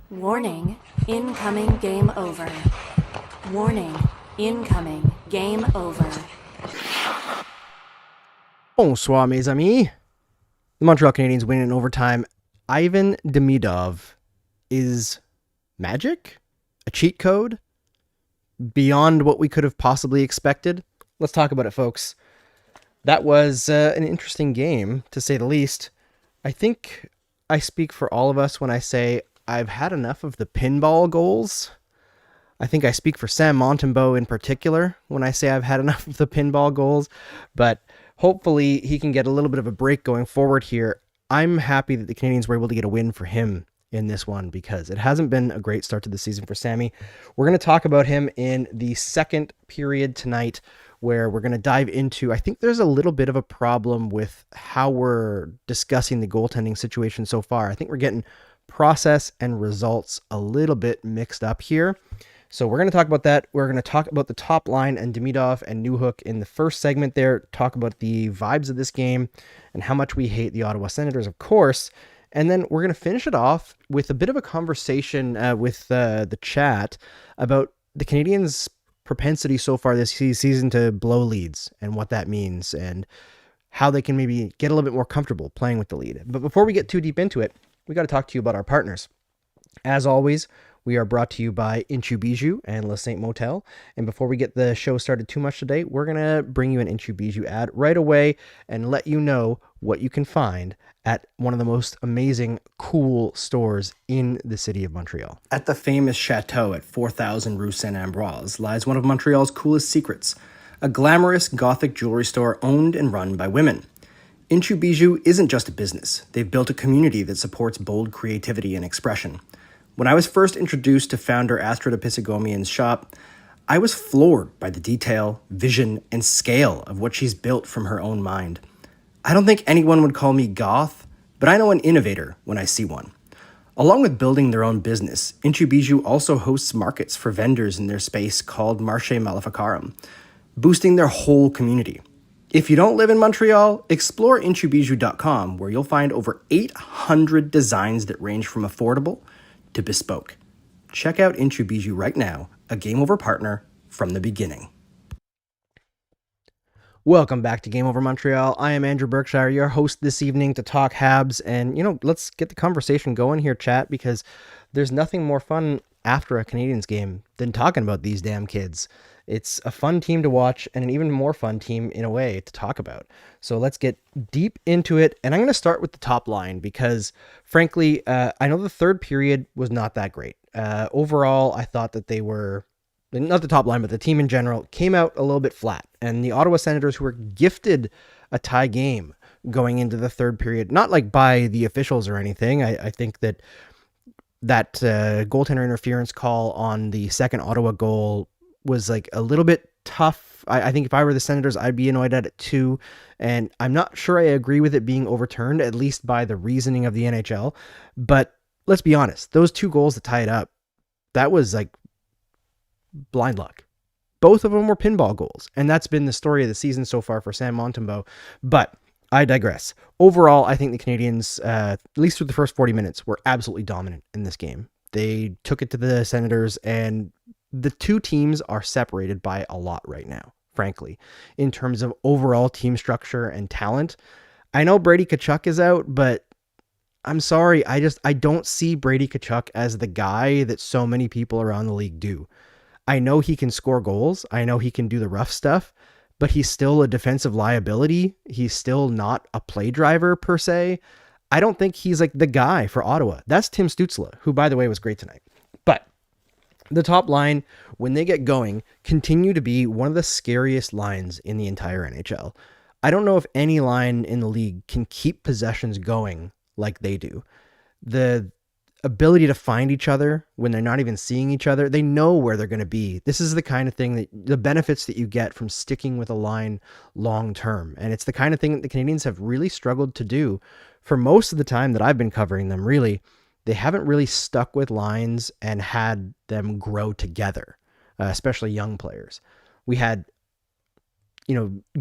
Warning, incoming game over. Warning, incoming game over. Bonsoir, mes amis. The Montreal Canadiens win in overtime. Ivan Demidov is magic? A cheat code? Beyond what we could have possibly expected? Let's talk about it, folks. That was an interesting game, to say the least. I think I speak for all of us when I say I've had enough of the pinball goals. I think I speak for Sam Montembeault in particular when I say I've had enough of the pinball goals, but hopefully he can get a little bit of a break going forward here. I'm happy that the Canadiens were able to get a win for him in this one because it hasn't been a great start to the season for Sammy. We're going to talk about him in the second period tonight, where we're going to dive into, I think there's a little bit of a problem with how we're discussing the goaltending situation so far. I think we're getting process and results a little bit mixed up here. So we're going to talk about that. We're going to talk about the top line and Demidov and Newhook in the first segment there, talk about the vibes of this game and how much we hate the Ottawa Senators, of course. And then we're going to finish it off with a bit of a conversation with the chat about the Canadiens' propensity so far this season to blow leads and what that means and how they can maybe get a little bit more comfortable playing with the lead. But before we get too deep into it, we got to talk to you about our partners. As always, we are brought to you by Inchu Bijou and Le Saint Motel. And before we get the show started too much today, we're going to bring you an Inchu Bijou ad right away and let you know what you can find at one of the most amazing, cool stores in the city of Montreal. At the famous Chateau at 4000 Rue Saint-Ambroise lies one of Montreal's coolest secrets, a glamorous Gothic jewelry store owned and run by women. Inchu Bijou isn't just a business. They've built a community that supports bold creativity and expression. When I was first introduced to founder Astrida Pisigomian's shop, I was floored by the detail, vision, and scale of what she's built from her own mind. I don't think anyone would call me goth, but I know an innovator when I see one. Along with building their own business, Inchu Bijou also hosts markets for vendors in their space called Marché Maleficarum, boosting their whole community. If you don't live in Montreal, explore inchubijou.com, where you'll find over 800 designs that range from affordable to bespoke. Check out Inchu Bijou right now, a Game Over partner from the beginning. Welcome back to Game Over Montreal. I am Andrew Berkshire, your host this evening to talk Habs. And, let's get the conversation going here, chat, because there's nothing more fun after a Canadiens game than talking about these damn kids. It's a fun team to watch and an even more fun team in a way to talk about. So let's get deep into it. And I'm going to start with the top line because, frankly, I know the third period was not that great. Overall, I thought that they were, not the top line, but the team in general, came out a little bit flat. And the Ottawa Senators, who were gifted a tie game going into the third period, not like by the officials or anything. I think that goaltender interference call on the second Ottawa goal was like a little bit tough. I think if I were the Senators, I'd be annoyed at it too. And I'm not sure I agree with it being overturned, at least by the reasoning of the NHL. But let's be honest, those two goals to tie it up, that was like blind luck. Both of them were pinball goals. And that's been the story of the season so far for Sam Montembeault. But I digress. Overall, I think the Canadiens, at least through the first 40 minutes, were absolutely dominant in this game. They took it to the Senators, and the two teams are separated by a lot right now, frankly, in terms of overall team structure and talent. I know Brady Tkachuk is out, but I'm sorry. I don't see Brady Tkachuk as the guy that so many people around the league do. I know he can score goals. I know he can do the rough stuff, but he's still a defensive liability. He's still not a play driver per se. I don't think he's like the guy for Ottawa. That's Tim Stützle, who, by the way, was great tonight. But the top line, when they get going, continue to be one of the scariest lines in the entire NHL. I don't know if any line in the league can keep possessions going like they do. The ability to find each other when they're not even seeing each other, they know where they're going to be. This is the kind of thing that the benefits that you get from sticking with a line long term. And it's the kind of thing that the Canadiens have really struggled to do for most of the time that I've been covering them. Really, they haven't really stuck with lines and had them grow together, especially young players. We had,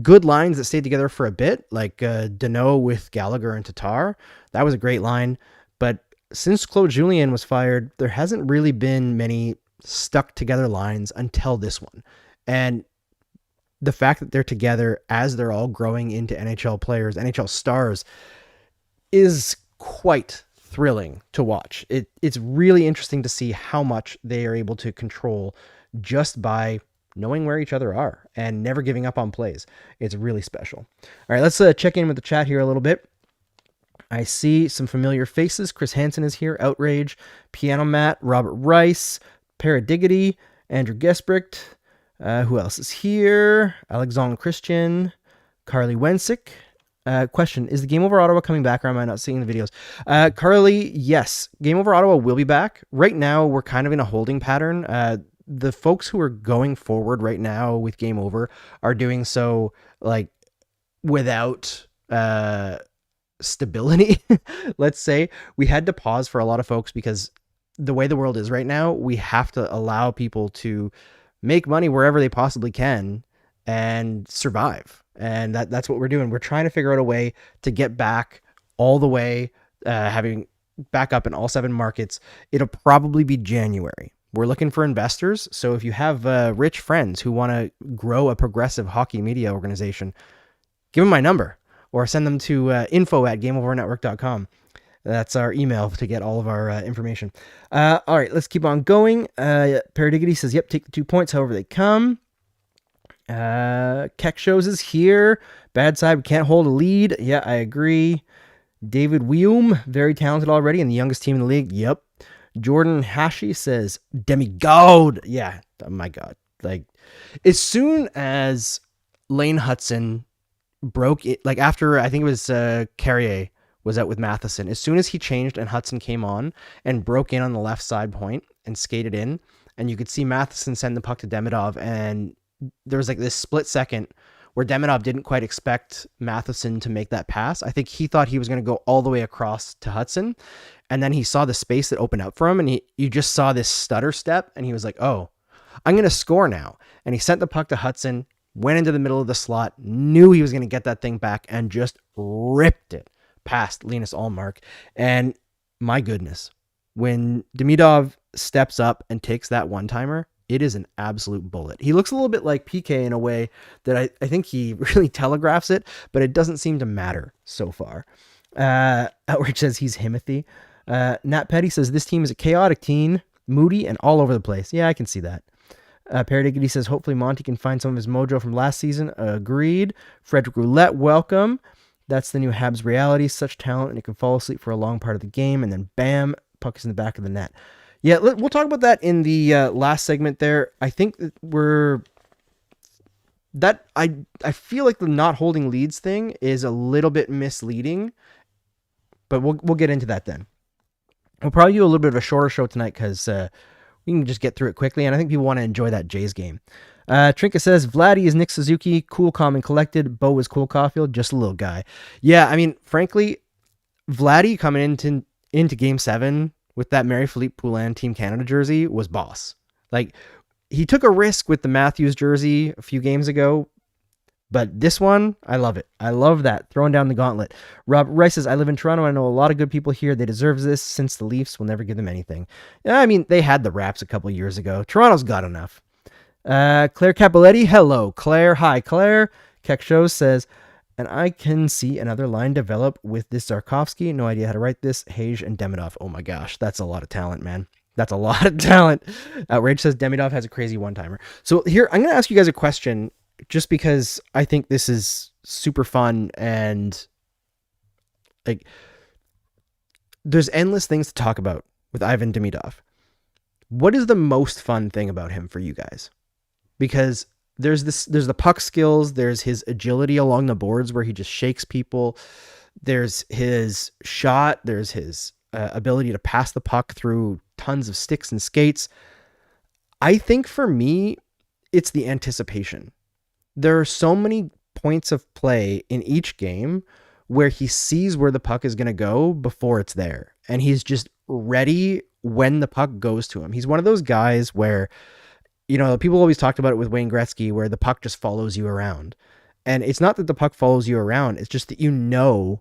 good lines that stayed together for a bit, like Danault with Gallagher and Tatar. That was a great line. But since Claude Julien was fired, there hasn't really been many stuck together lines until this one. And the fact that they're together as they're all growing into NHL players, NHL stars, is quite thrilling to watch. It's really interesting to see how much they are able to control just by knowing where each other are and never giving up on plays. It's really special. All right, let's check in with the chat here a little bit. I see some familiar faces. Chris Hansen is here. Outrage, Piano Matt, Robert Rice, Paradiggity, Andrew Gesbricht. Who else is here? Alexandre Christian, Carly Wensick. Question, is the Game Over Ottawa coming back, or am I not seeing the videos? Carly, yes. Game Over Ottawa will be back. Right now, we're kind of in a holding pattern. The folks who are going forward right now with Game Over are doing so like without stability. Let's say we had to pause for a lot of folks because the way the world is right now, we have to allow people to make money wherever they possibly can and survive. And that's what we're doing. We're trying to figure out a way to get back all the way, having back up in all 7 markets. It'll probably be January. We're looking for investors. So if you have rich friends who want to grow a progressive hockey media organization, give them my number or send them to info@gameovernetwork.com. That's our email to get all of our information. All right, let's keep on going. Paradiggity says, yep, take the 2 points however they come. Keck Shows is here. Bad side, we can't hold a lead. Yeah, I agree. David Weum, very talented already and the youngest team in the league. Yep. Jordan Hashi says, demigod. Yeah, oh my God. Like, as soon as Lane Hudson broke it, like after, I think it was Carrier was out with Matheson, as soon as he changed and Hudson came on and broke in on the left side point and skated in, and you could see Matheson send the puck to Demidov, and there was like this split second where Demidov didn't quite expect Matheson to make that pass. I think he thought he was going to go all the way across to Hudson, and then he saw the space that opened up for him, and you just saw this stutter step, and he was like, oh, I'm going to score now. And he sent the puck to Hudson, went into the middle of the slot, knew he was going to get that thing back, and just ripped it past Linus Ullmark. And my goodness, when Demidov steps up and takes that one-timer, it is an absolute bullet. He looks a little bit like PK in a way that I think he really telegraphs it, but it doesn't seem to matter so far. Outrage says he's Himothy. Nat Petty says this team is a chaotic team, moody and all over the place. Yeah, I can see that. Paradiggity says hopefully Monty can find some of his mojo from last season. Agreed. Frederick Roulette, welcome. That's the new Habs reality. Such talent, and it can fall asleep for a long part of the game, and then bam, puck is in the back of the net. Yeah, we'll talk about that in the last segment there. I think that I feel like the not holding leads thing is a little bit misleading, but we'll get into that then. We'll probably do a little bit of a shorter show tonight because we can just get through it quickly, and I think people want to enjoy that Jays game. Trinka says, Vladdy is Nick Suzuki, cool, calm, and collected. Bo is Cole Caulfield, just a little guy. Yeah, I mean, frankly, Vladdy coming into Game 7 with that Marie-Philippe Poulin Team Canada jersey was boss. Like, he took a risk with the Matthews jersey a few games ago, but this one, I love it. I love that, throwing down the gauntlet. Rob Rice says, I live in Toronto. I know a lot of good people here. They deserve this since the Leafs will never give them anything. Yeah, I mean, they had the Raps a couple years ago. Toronto's got enough. Claire Capoletti, hello, Claire. Hi, Claire. Keck Shows says, and I can see another line develop with this Zarkovsky. No idea how to write this. Hage and Demidov. Oh my gosh, that's a lot of talent, man. That's a lot of talent. Outrage says Demidov has a crazy one-timer. So here, I'm going to ask you guys a question just because I think this is super fun and like there's endless things to talk about with Ivan Demidov. What is the most fun thing about him for you guys? Because there's the puck skills, there's his agility along the boards where he just shakes people. There's his shot, there's his ability to pass the puck through tons of sticks and skates. I think for me, it's the anticipation. There are so many points of play in each game where he sees where the puck is going to go before it's there. And he's just ready when the puck goes to him. He's one of those guys where, you know, people always talked about it with Wayne Gretzky, where the puck just follows you around. And it's not that the puck follows you around. It's just that you know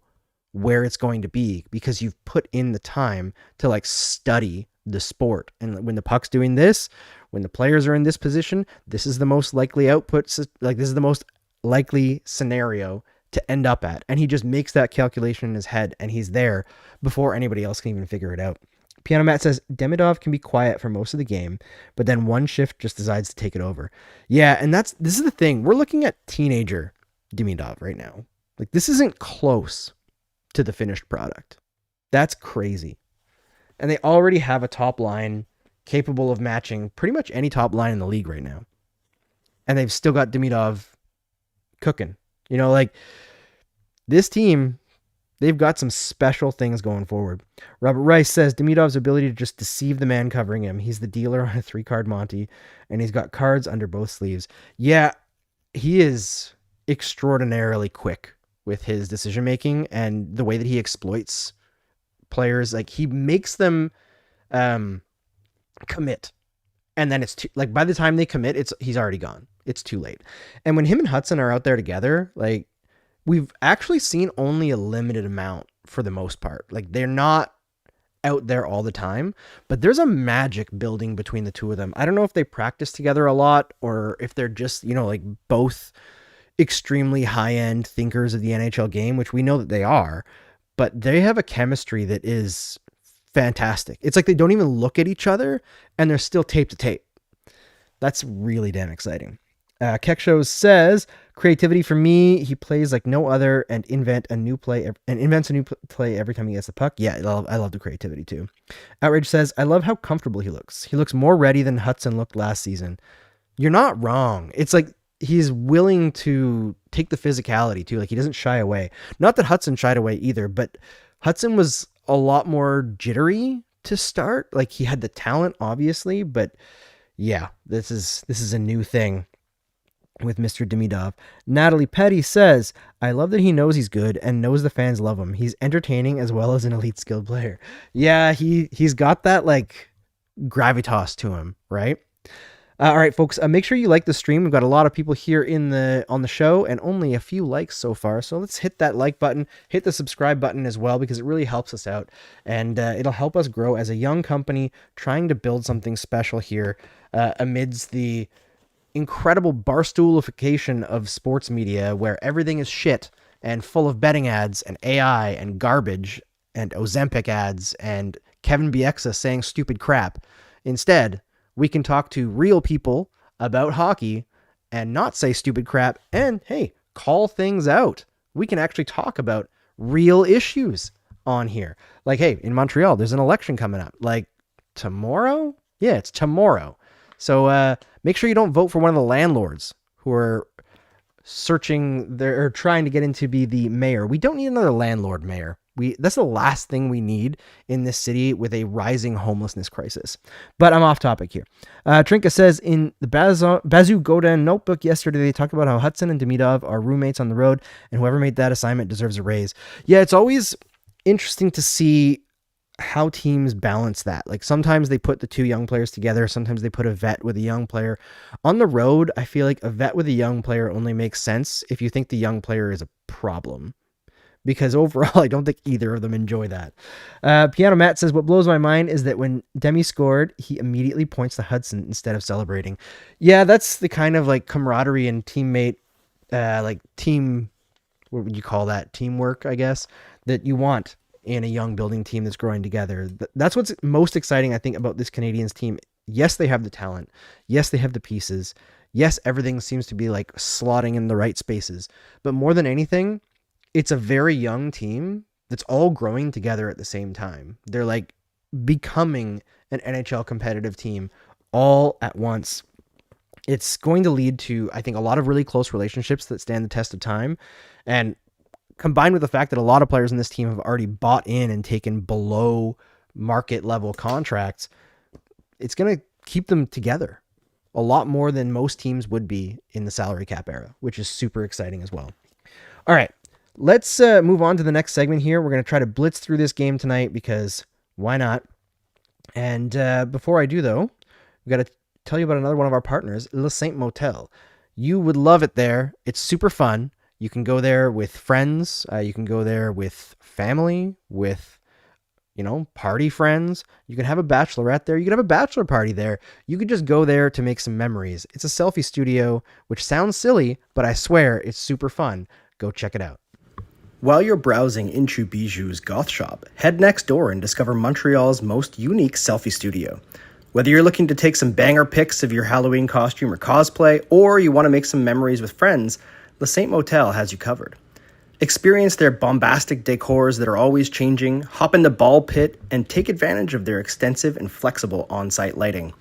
where it's going to be because you've put in the time to like study the sport. And when the puck's doing this, when the players are in this position, this is the most likely output. Like this is the most likely scenario to end up at. And he just makes that calculation in his head and he's there before anybody else can even figure it out. Piano Matt says Demidov can be quiet for most of the game, but then one shift just decides to take it over. Yeah, and this is the thing. We're looking at teenager Demidov right now. Like this isn't close to the finished product. That's crazy. And they already have a top line capable of matching pretty much any top line in the league right now. And they've still got Demidov cooking. You know, like this team, they've got some special things going forward. Robert Rice says Demidov's ability to just deceive the man covering him. He's the dealer on a 3-card Monty, and he's got cards under both sleeves. Yeah, he is extraordinarily quick with his decision making and the way that he exploits players. Like he makes them commit, and then it's like by the time they commit, he's already gone. It's too late. And when him and Hudson are out there together, like we've actually seen only a limited amount for the most part. Like they're not out there all the time, but there's a magic building between the two of them. I don't know if they practice together a lot or if they're just, you know, like both extremely high-end thinkers of the NHL game, which we know that they are, but they have a chemistry that is fantastic. It's like they don't even look at each other and they're still tape to tape. That's really damn exciting. Keksho says creativity for me. He plays like no other and invents a new play every time he gets the puck. Yeah, I love the creativity too. Outrage says I love how comfortable he looks. He looks more ready than Hudson looked last season. You're not wrong. It's like he's willing to take the physicality too. Like he doesn't shy away. Not that Hudson shied away either, but Hudson was a lot more jittery to start. Like he had the talent, obviously, but yeah, this is a new thing with Mr. Demidov. Natalie Petty says, I love that he knows he's good and knows the fans love him. He's entertaining as well as an elite skilled player. Yeah, he's got that like gravitas to him, right? All right, folks, make sure you like the stream. We've got a lot of people here on the show and only a few likes so far. So let's hit that like button, hit the subscribe button as well, because it really helps us out and it'll help us grow as a young company trying to build something special here amidst the incredible barstoolification of sports media where everything is shit and full of betting ads and AI and garbage and Ozempic ads and Kevin Bieksa saying stupid crap. Instead, we can talk to real people about hockey and not say stupid crap and, hey, call things out. We can actually talk about real issues on here. Like, hey, in Montreal, there's an election coming up. Like, tomorrow? Yeah, it's tomorrow. So make sure you don't vote for one of the landlords who are trying to get in to be the mayor. We don't need another landlord mayor. That's the last thing we need in this city with a rising homelessness crisis. But I'm off topic here. Trinka says in the Bazoo Godin notebook yesterday, they talked about how Hudson and Demidov are roommates on the road and whoever made that assignment deserves a raise. Yeah, it's always interesting to see how teams balance that. Like sometimes they put the two young players together. Sometimes they put a vet with a young player. On the road, I feel like a vet with a young player only makes sense if you think the young player is a problem. Because overall, I don't think either of them enjoy that. Piano Matt says, what blows my mind is that when Demi scored, he immediately points to Hudson instead of celebrating. Yeah, that's the kind of like camaraderie and teammate, what would you call that? Teamwork, I guess, that you want in a young building team that's growing together. That's what's most exciting, I think, about this Canadiens team. Yes, they have the talent. Yes, they have the pieces. Yes, everything seems to be like slotting in the right spaces. But more than anything, it's a very young team that's all growing together at the same time. They're like becoming an NHL competitive team all at once. It's going to lead to, I think, a lot of really close relationships that stand the test of time. And combined with the fact that a lot of players in this team have already bought in and taken below market level contracts, it's going to keep them together a lot more than most teams would be in the salary cap era, which is super exciting as well. All right. Let's move on to the next segment here. We're going to try to blitz through this game tonight because why not? And before I do, though, we've got to tell you about another one of our partners, Le Saint Motel. You would love it there. It's super fun. You can go there with friends. You can go there with family, with, party friends. You can have a bachelorette there. You can have a bachelor party there. You could just go there to make some memories. It's a selfie studio, which sounds silly, but I swear it's super fun. Go check it out. While you're browsing into Bijou's goth shop, head next door and discover Montreal's most unique selfie studio. Whether you're looking to take some banger pics of your Halloween costume or cosplay, or you want to make some memories with friends, Le Saint Motel has you covered. Experience their bombastic decors that are always changing, hop in the ball pit, and take advantage of their extensive and flexible on-site lighting.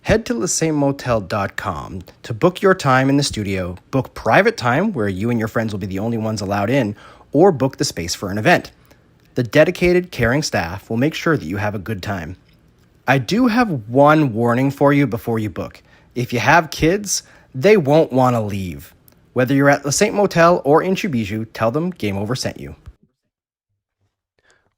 Head to lesaintmotel.com to book your time in the studio, book private time where you and your friends will be the only ones allowed in, or book the space for an event. The dedicated, caring staff will make sure that you have a good time. I do have one warning for you before you book. If you have kids, they won't want to leave. Whether you're at Le Saint Motel or in Bijou, tell them Game Over sent you.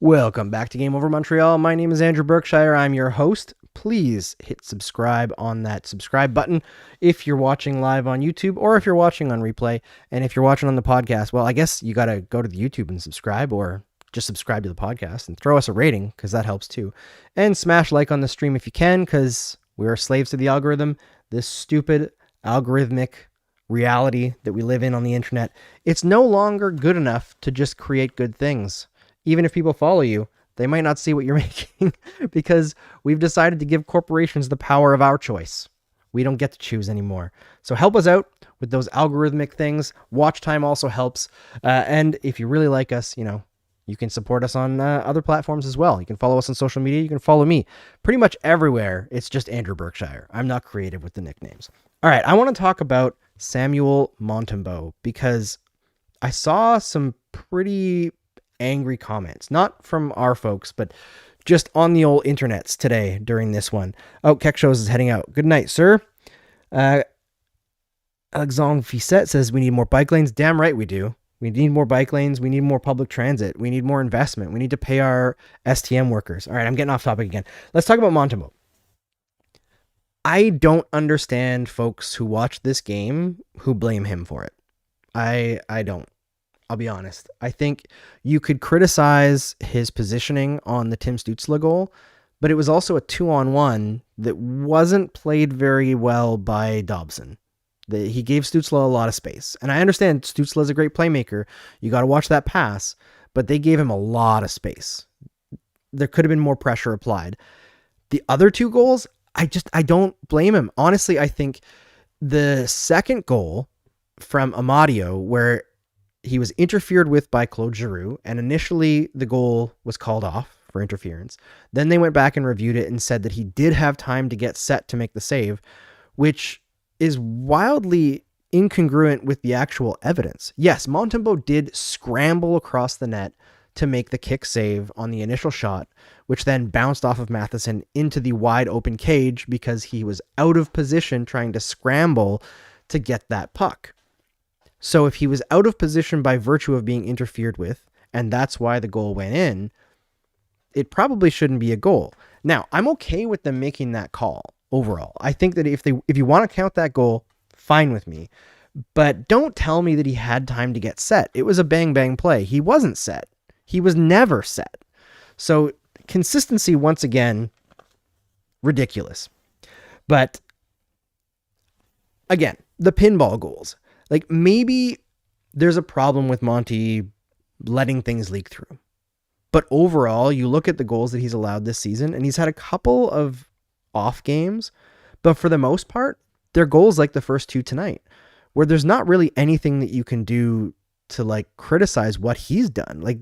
Welcome back to Game Over Montreal. My name is Andrew Berkshire. I'm your host. Please hit subscribe on that subscribe button if you're watching live on YouTube or if you're watching on replay. And if you're watching on the podcast, well, I guess you got to go to the YouTube and subscribe, or just subscribe to the podcast and throw us a rating because that helps too. And smash like on the stream if you can, because we are slaves to the algorithm. This stupid algorithmic reality that we live in on the internet. It's no longer good enough to just create good things. Even if people follow you, they might not see what you're making because we've decided to give corporations the power of our choice. We don't get to choose anymore. So help us out with those algorithmic things. Watch time also helps. And if you really like us, you can support us on other platforms as well. You can follow us on social media. You can follow me pretty much everywhere. It's just Andrew Berkshire. I'm not creative with the nicknames. All right, I want to talk about Samuel Montembeault because I saw some pretty angry comments, not from our folks, but just on the old internets today during this one. Oh, Keck Shows is heading out. Good night, sir. Alexandre Fissette says we need more bike lanes. Damn right we do. We need more bike lanes. We need more public transit. We need more investment. We need to pay our STM workers. All right, I'm getting off topic again. Let's talk about Montembeault. I don't understand folks who watch this game who blame him for it. I don't. I'll be honest. I think you could criticize his positioning on the Tim Stützle goal, but it was also a 2-on-1 that wasn't played very well by Dobson. He gave Stützle a lot of space. And I understand Stützle is a great playmaker. You got to watch that pass, but they gave him a lot of space. There could have been more pressure applied. The other two goals, I don't blame him. Honestly, I think the second goal from Amadio, where he was interfered with by Claude Giroux, and initially the goal was called off for interference. Then they went back and reviewed it and said that he did have time to get set to make the save, which is wildly incongruent with the actual evidence. Yes, Montembeault did scramble across the net to make the kick save on the initial shot, which then bounced off of Matheson into the wide open cage because he was out of position trying to scramble to get that puck. So if he was out of position by virtue of being interfered with, and that's why the goal went in, it probably shouldn't be a goal. Now, I'm okay with them making that call overall. I think that if you want to count that goal, fine with me. But don't tell me that he had time to get set. It was a bang-bang play. He wasn't set. He was never set. So consistency, once again, ridiculous. But again, the pinball goals. Like, maybe there's a problem with Monty letting things leak through. But overall, you look at the goals that he's allowed this season, and he's had a couple of off games, but for the most part, they're goals like the first two tonight, where there's not really anything that you can do to criticize what he's done. Like,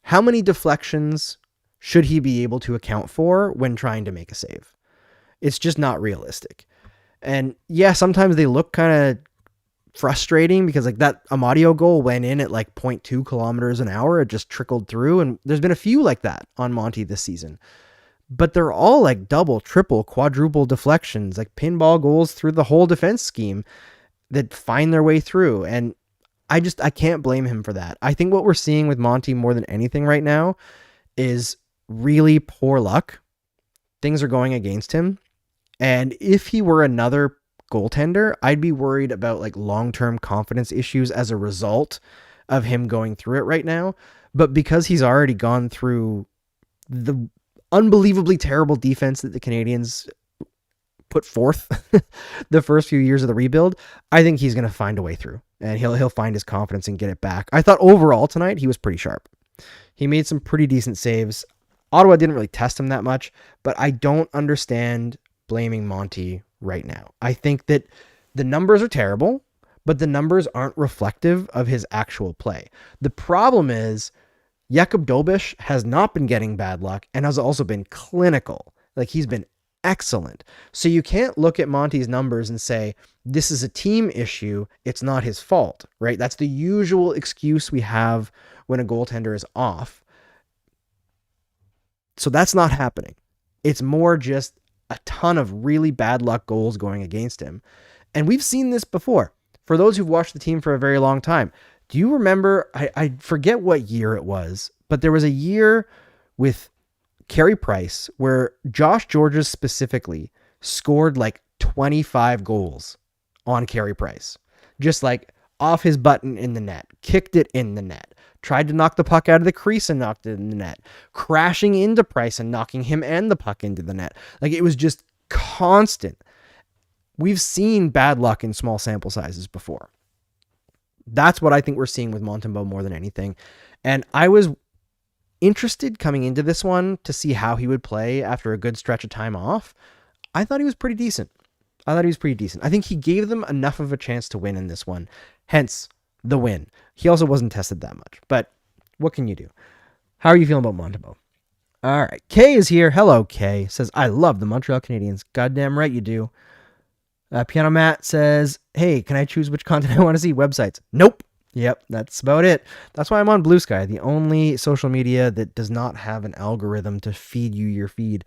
how many deflections should he be able to account for when trying to make a save? It's just not realistic. And yeah, sometimes they look kind of frustrating because that Amadio goal went in at 0.2 kilometers an hour. It just trickled through. And there's been a few like that on Monty this season, but they're all double, triple, quadruple deflections, pinball goals through the whole defense scheme that find their way through. And I can't blame him for that. I think what we're seeing with Monty more than anything right now is really poor luck. Things are going against him. And if he were another goaltender. I'd be worried about like long-term confidence issues as a result of him going through it right now. But because he's already gone through the unbelievably terrible defense that the Canadiens put forth the first few years of the rebuild, I think he's going to find a way through, and he'll find his confidence and get it back. I thought overall tonight he was pretty sharp. He made some pretty decent saves. Ottawa didn't really test him that much, but I don't understand blaming Monty right now. I think that the numbers are terrible, but the numbers aren't reflective of his actual play. The problem is Jakub Dobiš has not been getting bad luck and has also been clinical. Like, he's been excellent. So you can't look at Monty's numbers and say, this is a team issue, it's not his fault, right? That's the usual excuse we have when a goaltender is off. So that's not happening. It's more just a ton of really bad luck goals going against him. And we've seen this before. For those who've watched the team for a very long time, do you remember, I forget what year it was, but there was a year with Carey Price where Josh Georges specifically scored like 25 goals on Carey Price. Just like off his button in the net, kicked it in the net, tried to knock the puck out of the crease and knocked it in the net, crashing into Price and knocking him and the puck into the net. Like, it was just constant. We've seen bad luck in small sample sizes before. That's what I think we're seeing with Montembeault more than anything. And I was interested coming into this one to see how he would play after a good stretch of time off. I thought he was pretty decent. I think he gave them enough of a chance to win in this one. Hence the win. He also wasn't tested that much, but what can you do? How are you feeling about Montembeault? All right. Kay is here. Hello, Kay. Says, I love the Montreal Canadiens. Goddamn right you do. Piano Matt says, hey, can I choose which content I want to see? Websites. Nope. Yep, that's about it. That's why I'm on Blue Sky, the only social media that does not have an algorithm to feed you your feed.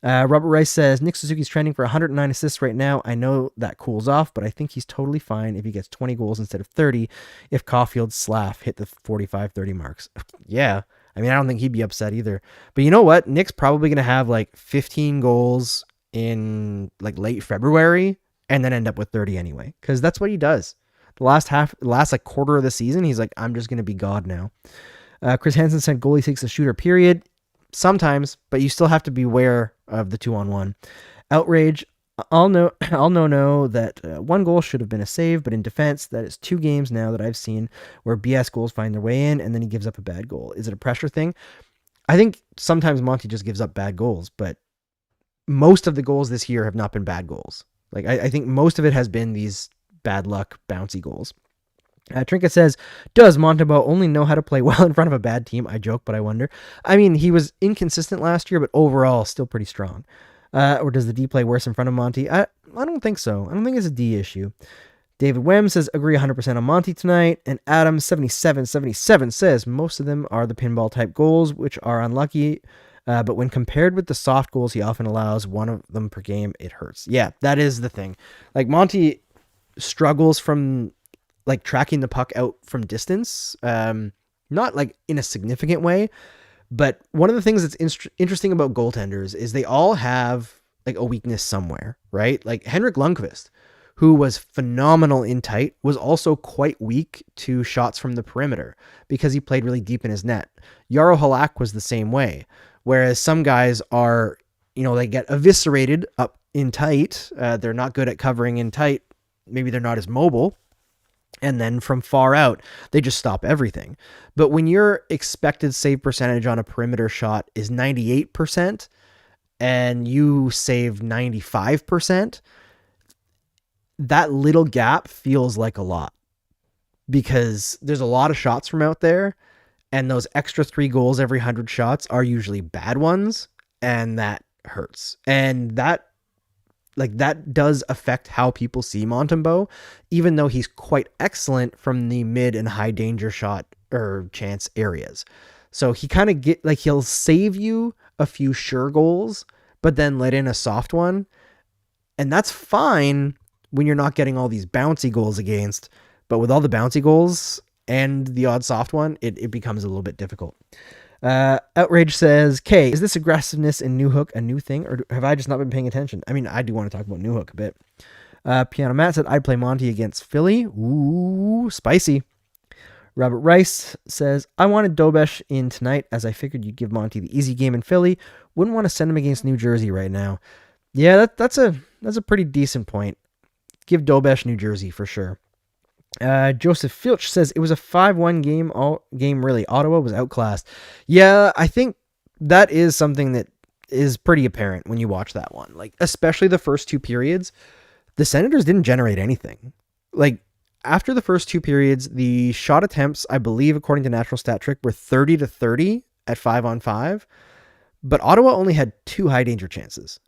Robert Rice says, Nick Suzuki's trending for 109 assists right now. I know that cools off, but I think he's totally fine if he gets 20 goals instead of 30 if Caulfield Slav hit the 45-30 marks. Yeah, I mean, I don't think he'd be upset either. But you know what? Nick's probably going to have like 15 goals in like late February and then end up with 30 anyway, because that's what he does. The last like quarter of the season, he's like, I'm just going to be God now. Chris Hansen said goalie takes the shooter, period. Sometimes, but you still have to be aware of the 2-on-1. Outrage. I'll know that one goal should have been a save, but in defense, that is 2 games now that I've seen where BS goals find their way in and then he gives up a bad goal. Is it a pressure thing? I think sometimes Monty just gives up bad goals, but most of the goals this year have not been bad goals. Like, I think most of it has been these bad luck, bouncy goals. Trinket says, does Montembeault only know how to play well in front of a bad team? I joke, but I wonder. I mean, he was inconsistent last year, but overall still pretty strong. Or does the D play worse in front of Monty? I don't think so. I don't think it's a D issue. David Wem says, agree 100% on Monty tonight. And Adam7777 says, most of them are the pinball type goals, which are unlucky. But when compared with the soft goals he often allows, one of them per game, it hurts. Yeah, that is the thing. Like, Monty struggles from like tracking the puck out from distance, not like in a significant way, but one of the things that's interesting about goaltenders is they all have like a weakness somewhere, right? Like Henrik Lundqvist, who was phenomenal in tight, was also quite weak to shots from the perimeter because he played really deep in his net. Jaro Halak was the same way, whereas some guys are, they get eviscerated up in tight. They're not good at covering in tight. Maybe they're not as mobile. And then from far out, they just stop everything. But when your expected save percentage on a perimeter shot is 98% and you save 95%, that little gap feels like a lot because there's a lot of shots from out there, and those extra 3 goals every 100 shots are usually bad ones, and that hurts. And that does affect how people see Montembeault, even though he's quite excellent from the mid and high danger shot or chance areas. So he kind of he'll save you a few sure goals, but then let in a soft one. And that's fine when you're not getting all these bouncy goals against, but with all the bouncy goals and the odd soft one, it becomes a little bit difficult. Outrage says, Kay, is this aggressiveness in Newhook a new thing, or have I just not been paying attention? I mean, I do want to talk about Newhook a bit. Piano Matt said, I'd play Monty against Philly. Ooh, spicy. Robert Rice says, I wanted Dobesh in tonight as I figured you'd give Monty the easy game in Philly. Wouldn't want to send him against New Jersey right now. Yeah, that's a pretty decent point. Give Dobesh New Jersey for sure. Joseph Filch says it was a 5-1 game really. Ottawa was outclassed. Yeah, I think that is something that is pretty apparent when you watch that one. Like, especially the first two periods, the Senators didn't generate anything. Like, after the first two periods, the shot attempts, I believe, according to Natural Stat Trick, were 30-30 at 5-on-5, but Ottawa only had 2 high danger chances.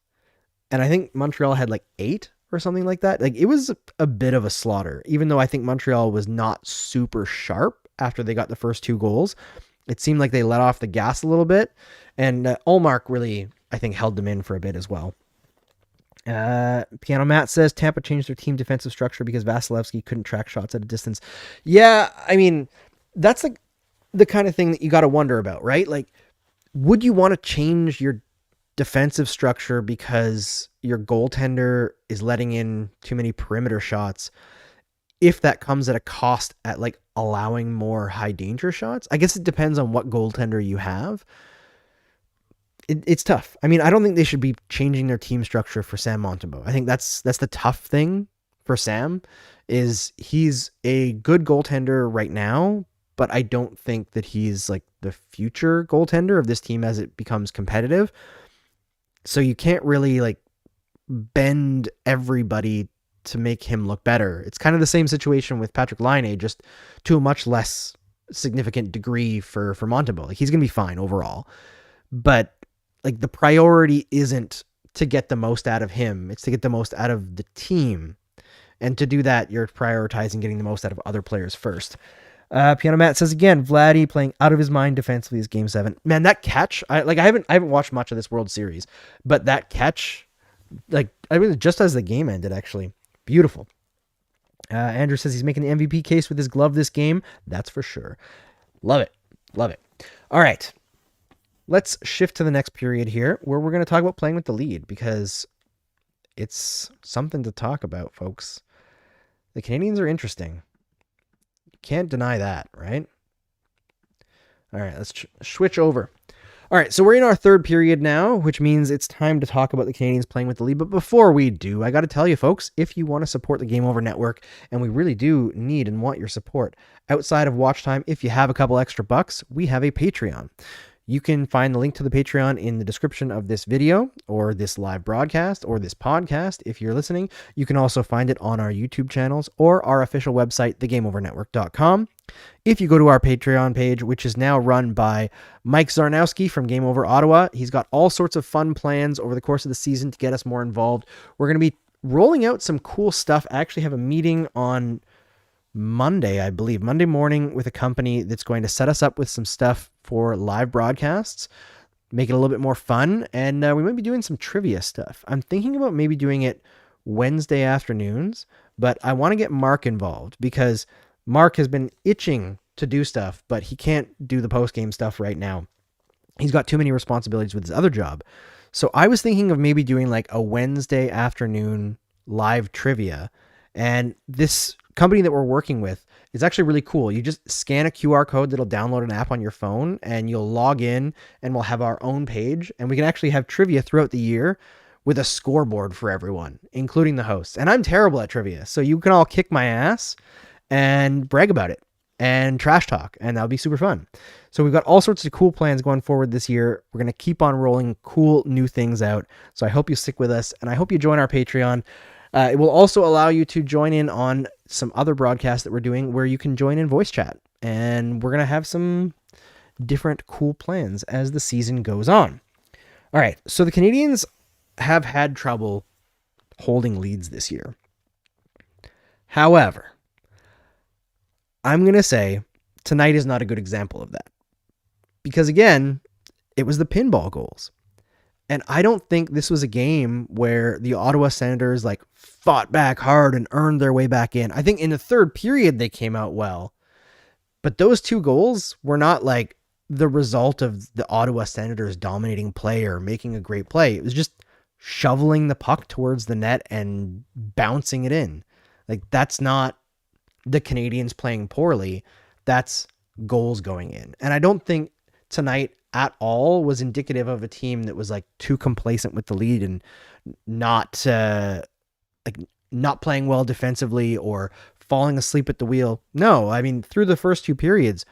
And I think Montreal had like 8 or something like that. Like, it was a bit of a slaughter, even though I think Montreal was not super sharp after they got the first 2 goals. It seemed like they let off the gas a little bit, and Ullmark really, I think, held them in for a bit as well. Piano Matt says Tampa changed their team defensive structure because Vasilevsky couldn't track shots at a distance. Yeah, I mean, that's like the kind of thing that you got to wonder about, right? Like, would you want to change your defensive structure because your goaltender is letting in too many perimeter shots if that comes at a cost at like allowing more high danger shots? I guess it depends on what goaltender you have. It's tough. I mean, I don't think they should be changing their team structure for Sam Montembeault. I think that's the tough thing for Sam, is he's a good goaltender right now, but I don't think that he's like the future goaltender of this team as it becomes competitive. So you can't really like bend everybody to make him look better. It's kind of the same situation with Patrick Laine, just to a much less significant degree for Montembeault. Like, he's going to be fine overall, but like the priority isn't to get the most out of him. It's to get the most out of the team. And to do that, you're prioritizing getting the most out of other players first. Piano Matt says again, Vladdy playing out of his mind defensively is Game 7. Man, that catch, I haven't watched much of this World Series, but that catch, like, I mean, just as the game ended, actually, beautiful. Andrew says he's making the MVP case with his glove this game. That's for sure. Love it. Love it. All right. Let's shift to the next period here, where we're going to talk about playing with the lead, because it's something to talk about, folks. The Canadiens are interesting. You can't deny that, right? All right, let's switch over. All right, so we're in our third period now, which means it's time to talk about the Canadiens playing with the lead. But before we do, I got to tell you, folks, if you want to support the Game Over Network, and we really do need and want your support, outside of watch time, if you have a couple extra bucks, we have a Patreon. You can find the link to the Patreon in the description of this video, or this live broadcast, or this podcast if you're listening. You can also find it on our YouTube channels or our official website, thegameovernetwork.com. If you go to our Patreon page, which is now run by Mike Zarnowski from Game Over Ottawa, he's got all sorts of fun plans over the course of the season to get us more involved. We're going to be rolling out some cool stuff. I actually have a meeting on Monday, I believe, Monday morning, with a company that's going to set us up with some stuff for live broadcasts, make it a little bit more fun, and we might be doing some trivia stuff. I'm thinking about maybe doing it Wednesday afternoons, but I want to get Mark involved because Mark has been itching to do stuff, but he can't do the post-game stuff right now. He's got too many responsibilities with his other job. So I was thinking of maybe doing like a Wednesday afternoon live trivia, and this company that we're working with is actually really cool. You just scan a QR code that'll download an app on your phone, and you'll log in, and we'll have our own page, and we can actually have trivia throughout the year with a scoreboard for everyone, including the hosts. And I'm terrible at trivia, so you can all kick my ass and brag about it and trash talk, and that'll be super fun. So we've got all sorts of cool plans going forward this year. We're going to keep on rolling cool new things out. So I hope you stick with us, and I hope you join our Patreon. It will also allow you to join in on some other broadcasts that we're doing where you can join in voice chat. And we're going to have some different cool plans as the season goes on. All right, so the Canadiens have had trouble holding leads this year. However, I'm going to say tonight is not a good example of that. Because again, it was the pinball goals. And I don't think this was a game where the Ottawa Senators like fought back hard and earned their way back in. I think in the third period they came out well, but those 2 goals were not like the result of the Ottawa Senators dominating play or making a great play. It was just shoveling the puck towards the net and bouncing it in. Like, that's not the Canadiens playing poorly. That's goals going in. And I don't think tonight at all was indicative of a team that was like too complacent with the lead and not playing well defensively or falling asleep at the wheel. No, I mean, through the first two periods,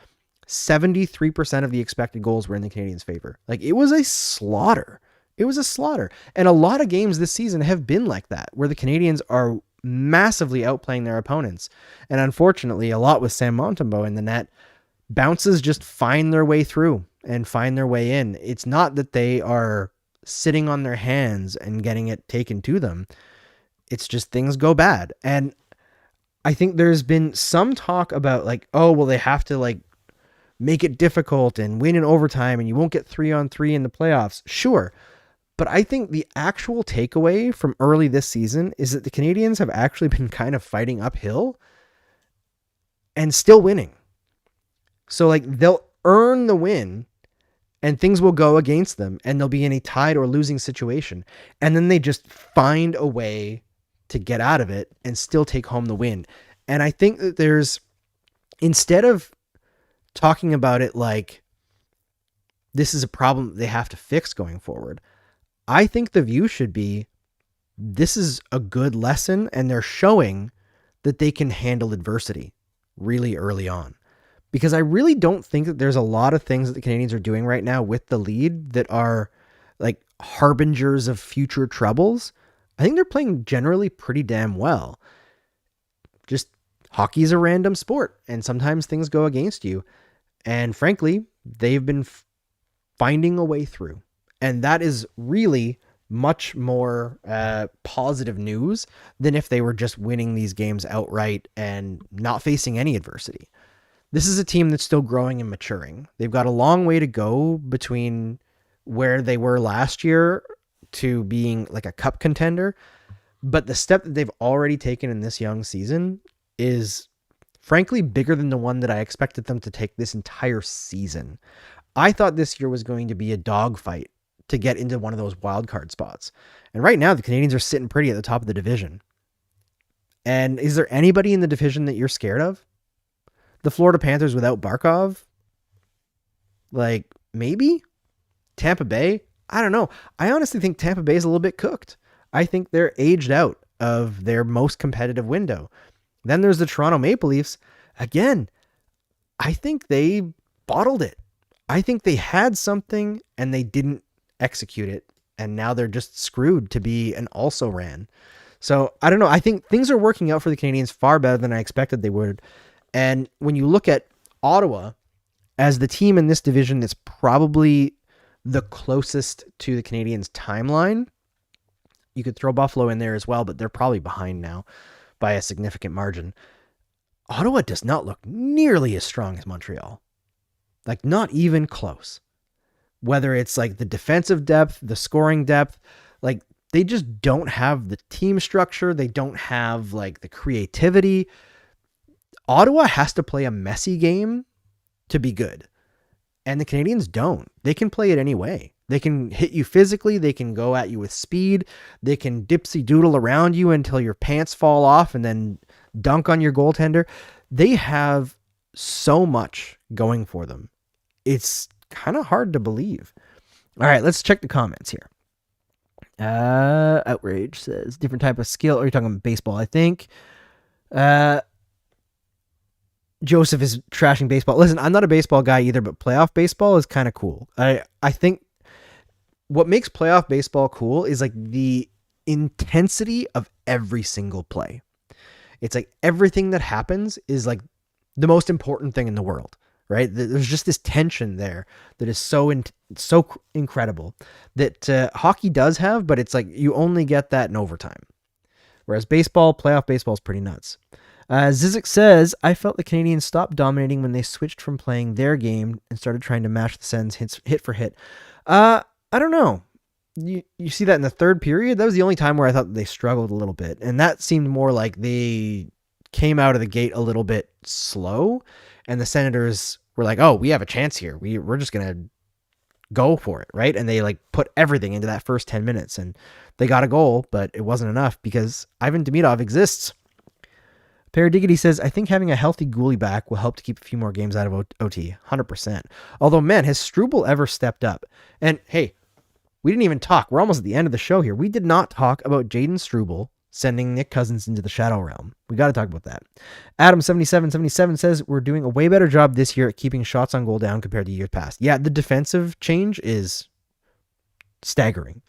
73% of the expected goals were in the Canadiens' favor. Like, it was a slaughter. It was a slaughter. And a lot of games this season have been like that, where the Canadiens are massively outplaying their opponents. And unfortunately, a lot with Sam Montembeault in the net, bounces just find their way through and find their way in. It's not that they are sitting on their hands and getting it taken to them. It's just things go bad. And I think there's been some talk about like, oh, well, they have to like make it difficult and win in overtime and you won't get 3-on-3 in the playoffs. Sure. But I think the actual takeaway from early this season is that the Canadiens have actually been kind of fighting uphill and still winning. So like they'll earn the win and things will go against them and they'll be in a tied or losing situation. And then they just find a way to get out of it and still take home the win. And I think that there's, instead of talking about it like this is a problem they have to fix going forward, I think the view should be, this is a good lesson and they're showing that they can handle adversity really early on. Because I really don't think that there's a lot of things that the Canadiens are doing right now with the lead that are like harbingers of future troubles. I think they're playing generally pretty damn well. Just hockey is a random sport and sometimes things go against you. And frankly, they've been finding a way through. And that is really much more positive news than if they were just winning these games outright and not facing any adversity. This is a team that's still growing and maturing. They've got a long way to go between where they were last year to being like a cup contender. But the step that they've already taken in this young season is frankly bigger than the one that I expected them to take this entire season. I thought this year was going to be a dogfight to get into one of those wildcard spots. And right now the Canadiens are sitting pretty at the top of the division. And is there anybody in the division that you're scared of? The Florida Panthers without Barkov? Like, maybe? Tampa Bay? I don't know. I honestly think Tampa Bay is a little bit cooked. I think they're aged out of their most competitive window. Then there's the Toronto Maple Leafs. Again, I think they bottled it. I think they had something and they didn't execute it. And now they're just screwed to be an also-ran. So, I don't know. I think things are working out for the Canadiens far better than I expected they would. And when you look at Ottawa as the team in this division that's probably the closest to the Canadiens' timeline, you could throw Buffalo in there as well, but they're probably behind now by a significant margin. Ottawa does not look nearly as strong as Montreal. Like, not even close. Whether it's like the defensive depth, the scoring depth, like they just don't have the team structure. They don't have like the creativity. Ottawa has to play a messy game to be good. And the Canadiens don't. They can play it any way. They can hit you physically. They can go at you with speed. They can dipsy doodle around you until your pants fall off and then dunk on your goaltender. They have so much going for them. It's kind of hard to believe. All right, let's check the comments here. Outrage says different type of skill. Or are you talking baseball? I think. Joseph is trashing baseball. Listen, I'm not a baseball guy either, but playoff baseball is kind of cool. I think what makes playoff baseball cool is like the intensity of every single play. It's like everything that happens is like the most important thing in the world, right? There's just this tension there that is so incredible that hockey does have, but it's like you only get that in overtime. Whereas playoff baseball is pretty nuts. Zizek says, I felt the Canadiens stopped dominating when they switched from playing their game and started trying to match the Sens hit for hit. I don't know. You see that in the third period? That was the only time where I thought they struggled a little bit. And that seemed more like they came out of the gate a little bit slow. And the Senators were like, oh, we have a chance here. We're just going to go for it, right? And they like put everything into that first 10 minutes, and they got a goal, but it wasn't enough because Ivan Demidov exists. Paradiggity says, I think having a healthy goalie back will help to keep a few more games out of OT. 100%. Although, man, has Struble ever stepped up? And hey, we didn't even talk. We're almost at the end of the show here. We did not talk about Jaden Struble sending Nick Cousins into the Shadow Realm. We got to talk about that. Adam7777 says, we're doing a way better job this year at keeping shots on goal down compared to years past. Yeah, the defensive change is staggering.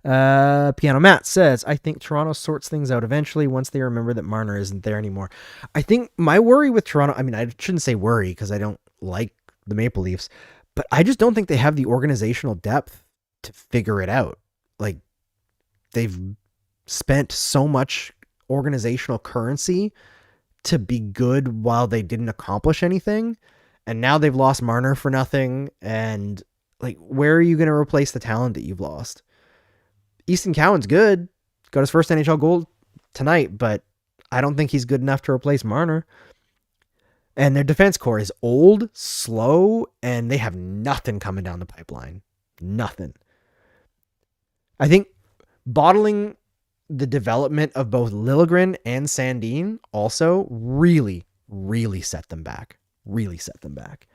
Piano Matt says, I think Toronto sorts things out eventually once they remember that Marner isn't there anymore. I think my worry with Toronto, I mean, I shouldn't say worry because I don't like the Maple Leafs, but I just don't think they have the organizational depth to figure it out. Like, they've spent so much organizational currency to be good while they didn't accomplish anything. And now they've lost Marner for nothing. And like, where are you going to replace the talent that you've lost? Easton Cowan's good. Got his first NHL goal tonight, but I don't think he's good enough to replace Marner. And their defense core is old, slow, and they have nothing coming down the pipeline. Nothing. I think bottling the development of both Liljegren and Sandin also really, really set them back. Really set them back.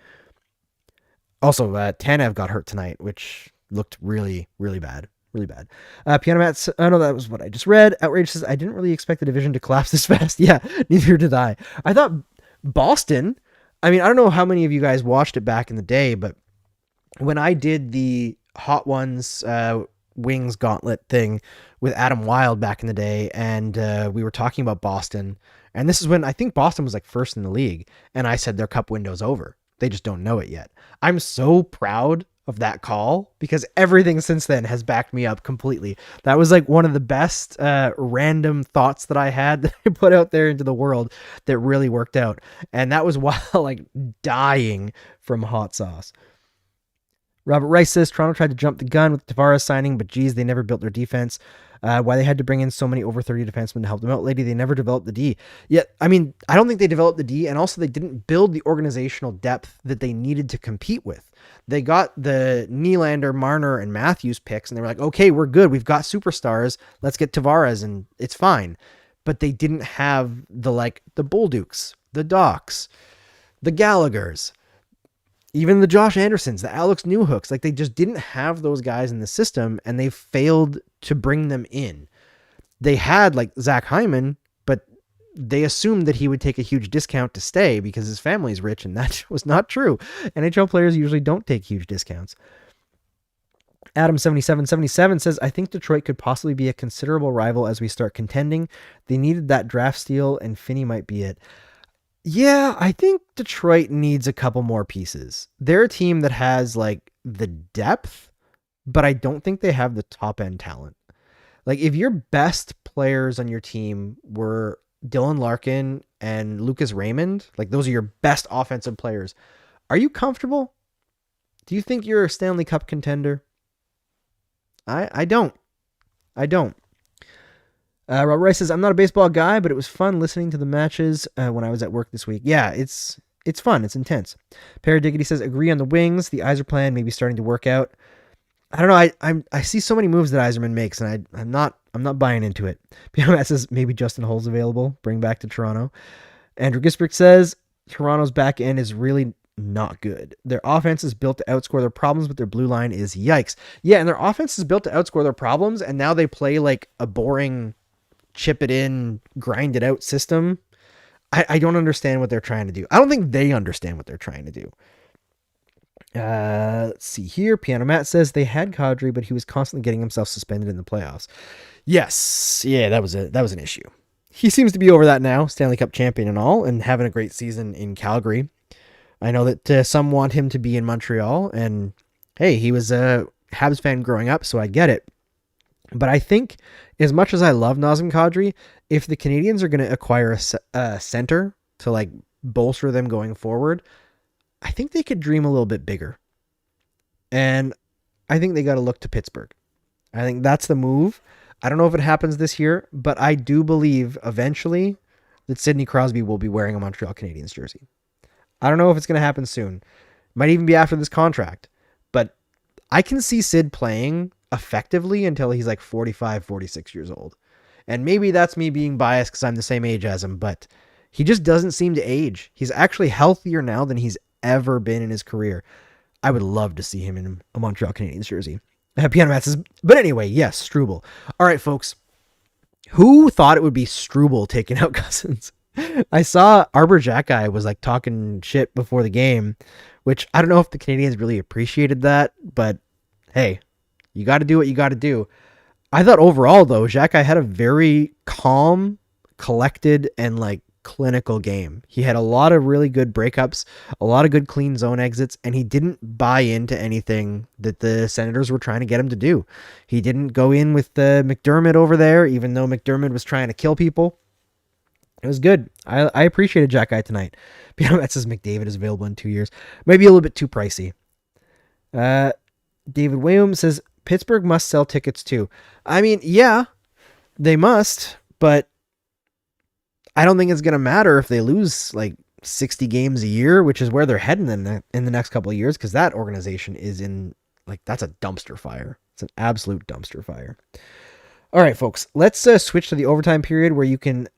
Also, Tanev got hurt tonight, which looked really, really bad. Really bad. Piano Matt, oh no, that was what I just read. Outrage says, I didn't really expect the division to collapse this fast. Yeah, neither did I. I thought Boston, I mean, I don't know how many of you guys watched it back in the day, but when I did the Hot Ones Wings Gauntlet thing with Adam Wilde back in the day, and we were talking about Boston, and this is when I think Boston was like first in the league, and I said their cup window's over. They just don't know it yet. I'm so proud of that call because everything since then has backed me up completely. That was like one of the best random thoughts that I had that I put out there into the world that really worked out. And that was while like dying from hot sauce. Robert Rice says Toronto tried to jump the gun with Tavares signing, but geez, they never built their defense. Why they had to bring in so many over 30 defensemen to help them out. Lady, they never developed the D. Yet, I mean, I don't think they developed the D, and also they didn't build the organizational depth that they needed to compete with. They got the Nylander, Marner, and Matthews picks, and they were like, okay, we're good. We've got superstars. Let's get Tavares, and it's fine. But they didn't have the Buldukes, the Docs, the Gallaghers, even the Josh Andersons, the Alex Newhooks. Like, they just didn't have those guys in the system, and they failed to bring them in. They had like Zach Hyman, but they assumed that he would take a huge discount to stay because his family's rich, and that was not true. NHL players usually don't take huge discounts. Adam7777 says, I think Detroit could possibly be a considerable rival as we start contending. They needed that draft steal, and Finney might be it. Yeah, I think Detroit needs a couple more pieces. They're a team that has like the depth, but I don't think they have the top end talent. Like, if your best players on your team were Dylan Larkin and Lucas Raymond, like those are your best offensive players, are you comfortable? Do you think you're a Stanley Cup contender? I don't. Robert Rice says, I'm not a baseball guy, but it was fun listening to the matches when I was at work this week. Yeah, it's fun. It's intense. Paradiggity says, agree on the Wings. The Yzer plan may be starting to work out. I don't know. I see so many moves that Yzerman makes, and I'm not buying into it. Piano Matt says maybe Justin Hull's available. Bring back to Toronto. Andrew Gisbrick says Toronto's back end is really not good. Their offense is built to outscore their problems, but their blue line is yikes. Yeah, and their offense is built to outscore their problems, and now they play like a boring chip it in, grind it out system. I don't understand what they're trying to do. I don't think they understand what they're trying to do. Let's see here. Piano Matt says they had Kadri, but he was constantly getting himself suspended in the playoffs. Yes. Yeah, that was an issue. He seems to be over that now, Stanley Cup champion and all, and having a great season in Calgary. I know that some want him to be in Montreal, and hey, he was a Habs fan growing up, so I get it. But I think, as much as I love Nazem Kadri, if the Canadiens are going to acquire a center to like bolster them going forward, I think they could dream a little bit bigger. And I think they got to look to Pittsburgh. I think that's the move. I don't know if it happens this year, but I do believe eventually that Sidney Crosby will be wearing a Montreal Canadiens jersey. I don't know if it's going to happen soon. Might even be after this contract. but I can see Sid playing effectively until he's like 45, 46 years old. And maybe that's me being biased because I'm the same age as him, but he just doesn't seem to age. He's actually healthier now than he's ever been in his career. I would love to see him in a Montreal Canadiens jersey. Piano Matt says, but anyway, yes, Struble. All right, folks. Who thought it would be Struble taking out Cousins? I saw Arber Xhekaj was like talking shit before the game, which I don't know if the Canadiens really appreciated that, but hey, you got to do what you got to do. I thought overall, though, Xhekaj had a very calm, collected, and like clinical game. He had a lot of really good breakups, a lot of good clean zone exits, and he didn't buy into anything that the Senators were trying to get him to do. He didn't go in with the McDermott over there, even though McDermott was trying to kill people. It was good. I appreciated Xhekaj tonight. That says McDavid is available in 2 years. Maybe a little bit too pricey. David William says, Pittsburgh must sell tickets too. I mean, yeah, they must, but I don't think it's going to matter if they lose like 60 games a year, which is where they're heading in the next couple of years, because that organization is in, like, that's a dumpster fire. It's an absolute dumpster fire. All right, folks, let's switch to the overtime period where you can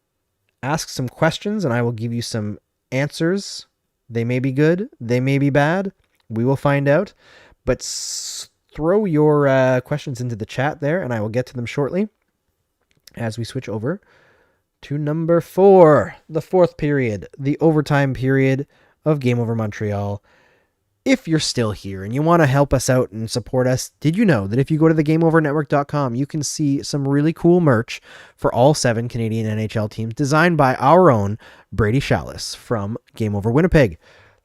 ask some questions and I will give you some answers. They may be good. They may be bad. We will find out. But throw your questions into the chat there, and I will get to them shortly as we switch over to number 4, the fourth period, the overtime period of Game Over Montreal. If you're still here and you want to help us out and support us, did you know that if you go to thegameovernetwork.com, you can see some really cool merch for all 7 Canadian NHL teams designed by our own Brady Chalice from Game Over Winnipeg.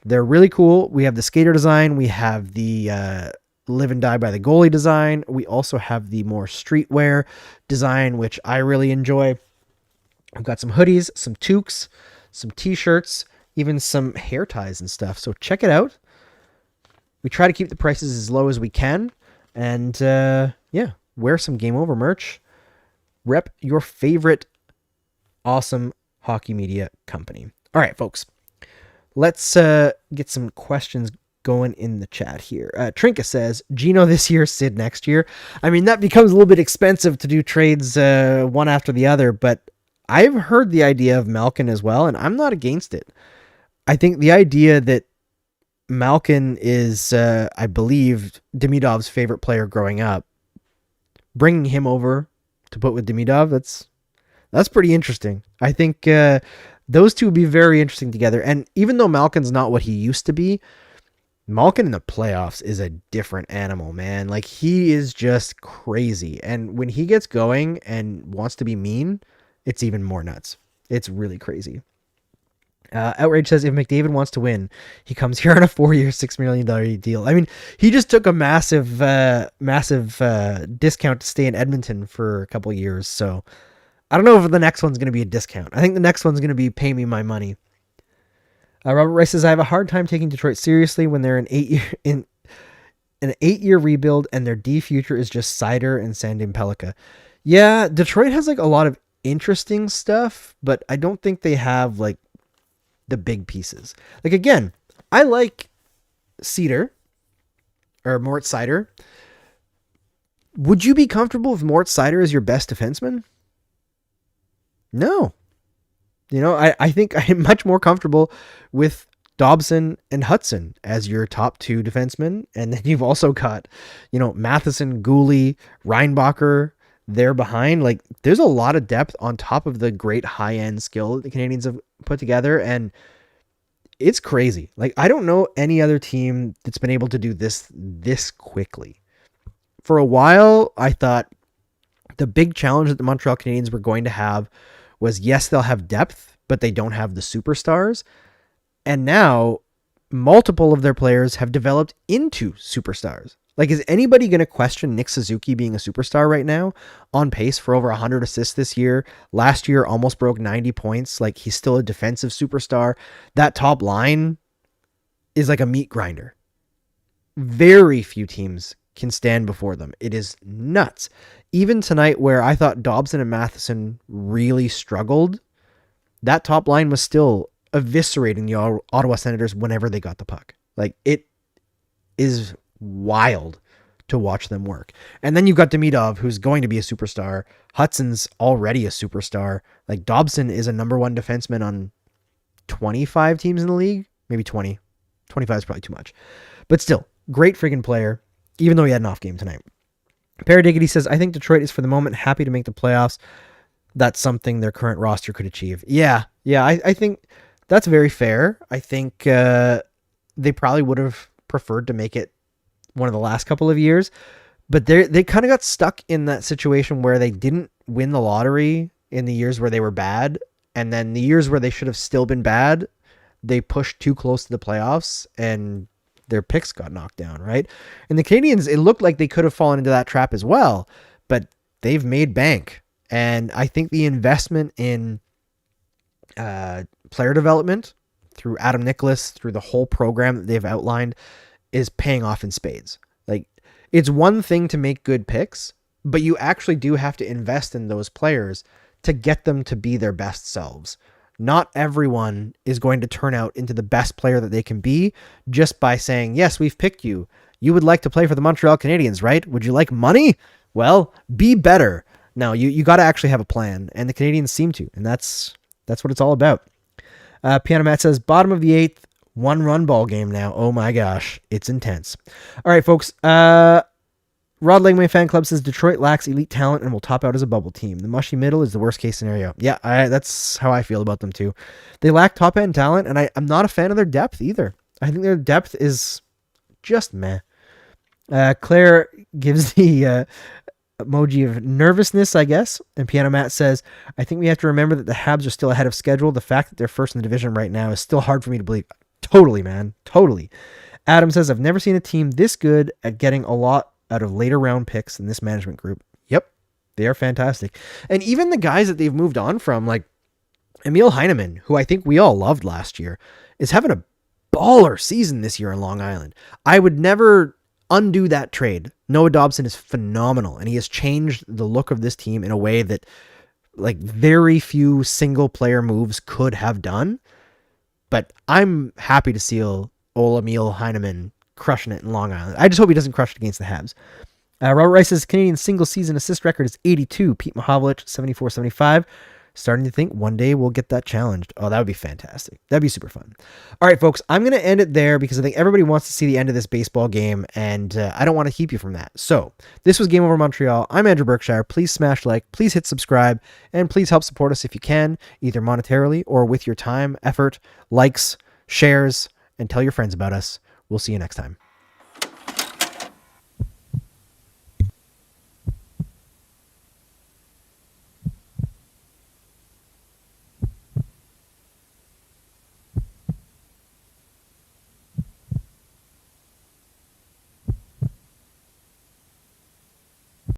They're really cool. We have the skater design. We have the live and die by the goalie design. We also have the more streetwear design, which I really enjoy. I've got some hoodies, some toques, some t-shirts, even some hair ties and stuff. So check it out. We try to keep the prices as low as we can. And wear some Game Over merch. Rep your favorite awesome hockey media company. All right, folks. Let's get some questions going in the chat here. Trinka says, Gino this year, Sid next year. I mean, that becomes a little bit expensive to do trades one after the other, but I've heard the idea of Malkin as well, and I'm not against it. I think the idea that Malkin is, I believe, Demidov's favorite player growing up, bringing him over to put with Demidov, that's pretty interesting. I think those two would be very interesting together. And even though Malkin's not what he used to be, Malkin in the playoffs is a different animal, man. Like, he is just crazy. And when he gets going and wants to be mean, it's even more nuts. It's really crazy. Outrage says, if McDavid wants to win, he comes here on a 4-year, $6 million deal. I mean, he just took a massive discount to stay in Edmonton for a couple of years. So I don't know if the next one's going to be a discount. I think the next one's going to be pay me my money. Robert Rice says, I have a hard time taking Detroit seriously when they're in an 8-year rebuild and their D future is just Sider and Sandim Pellikka. Yeah, Detroit has like a lot of interesting stuff, but I don't think they have like the big pieces. Like, again, I like Mort Seider. Would you be comfortable if Mort Seider is your best defenseman? No. You know, I think I'm much more comfortable with Dobson and Hudson as your top 2 defensemen. And then you've also got, Matheson, Gooley, Reinbacher there behind. Like, there's a lot of depth on top of the great high-end skill that the Canadiens have put together. And it's crazy. Like, I don't know any other team that's been able to do this quickly. For a while, I thought the big challenge that the Montreal Canadiens were going to have was, yes, they'll have depth, but they don't have the superstars. And now multiple of their players have developed into superstars. Like, is anybody going to question Nick Suzuki being a superstar right now? On pace for over 100 assists this year. Last year almost broke 90 points. Like, he's still a defensive superstar. That top line is like a meat grinder. Very few teams can stand before them. It is nuts. Even tonight, where I thought Dobson and Matheson really struggled, that top line was still eviscerating the Ottawa Senators whenever they got the puck. Like, it is wild to watch them work. And then you've got Demidov, who's going to be a superstar. Hudson's already a superstar. Like, Dobson is a number one defenseman on 25 teams in the league. Maybe 20. 25 is probably too much. But still, great friggin' player, even though he had an off game tonight. Paradiggity says, I think Detroit is for the moment happy to make the playoffs. That's something their current roster could achieve. Yeah, I think that's very fair. I think they probably would have preferred to make it one of the last couple of years, but they kind of got stuck in that situation where they didn't win the lottery in the years where they were bad, and then the years where they should have still been bad, they pushed too close to the playoffs and their picks got knocked down, right? And the Canadiens, it looked like they could have fallen into that trap as well, but they've made bank. And I think the investment in player development through Adam Nicholas, through the whole program that they've outlined, is paying off in spades. Like, it's one thing to make good picks, but you actually do have to invest in those players to get them to be their best selves. Not everyone is going to turn out into the best player that they can be just by saying, yes, we've picked you. You would like to play for the Montreal Canadiens, right? Would you like money? Well, be better. No, you got to actually have a plan, and the Canadiens seem to, and that's what it's all about. Piano Matt says, bottom of the 8th, 1-run ball game now. Oh my gosh, it's intense. All right, folks. Rod Legway Fan Club says Detroit lacks elite talent and will top out as a bubble team. The mushy middle is the worst case scenario. Yeah, that's how I feel about them too. They lack top end talent, and I'm not a fan of their depth either. I think their depth is just meh. Claire gives the emoji of nervousness, I guess. And Piano Matt says, I think we have to remember that the Habs are still ahead of schedule. The fact that they're first in the division right now is still hard for me to believe. Totally, man. Totally. Adam says, I've never seen a team this good at getting a lot out of later round picks in this management group. Yep. They are fantastic. And even the guys that they've moved on from, like Emil Heineman, who I think we all loved last year, is having a baller season this year in Long Island. I would never undo that trade. Noah Dobson is phenomenal, and he has changed the look of this team in a way that like very few single player moves could have done. But I'm happy to see Ola Emil Heineman crushing it in Long Island. I just hope he doesn't crush it against the Habs. Robert Rice says Canadian single season assist record is 82. Pete Mahovlich 74-75. Starting to think one day we'll get that challenged. Oh, that would be fantastic. That'd be super fun. All right, folks, I'm going to end it there because I think everybody wants to see the end of this baseball game, and I don't want to keep you from that. So this was Game Over Montreal. I'm Andrew Berkshire. Please smash like, please hit subscribe, and please help support us if you can, either monetarily or with your time, effort, likes, shares, and tell your friends about us. We'll see you next time.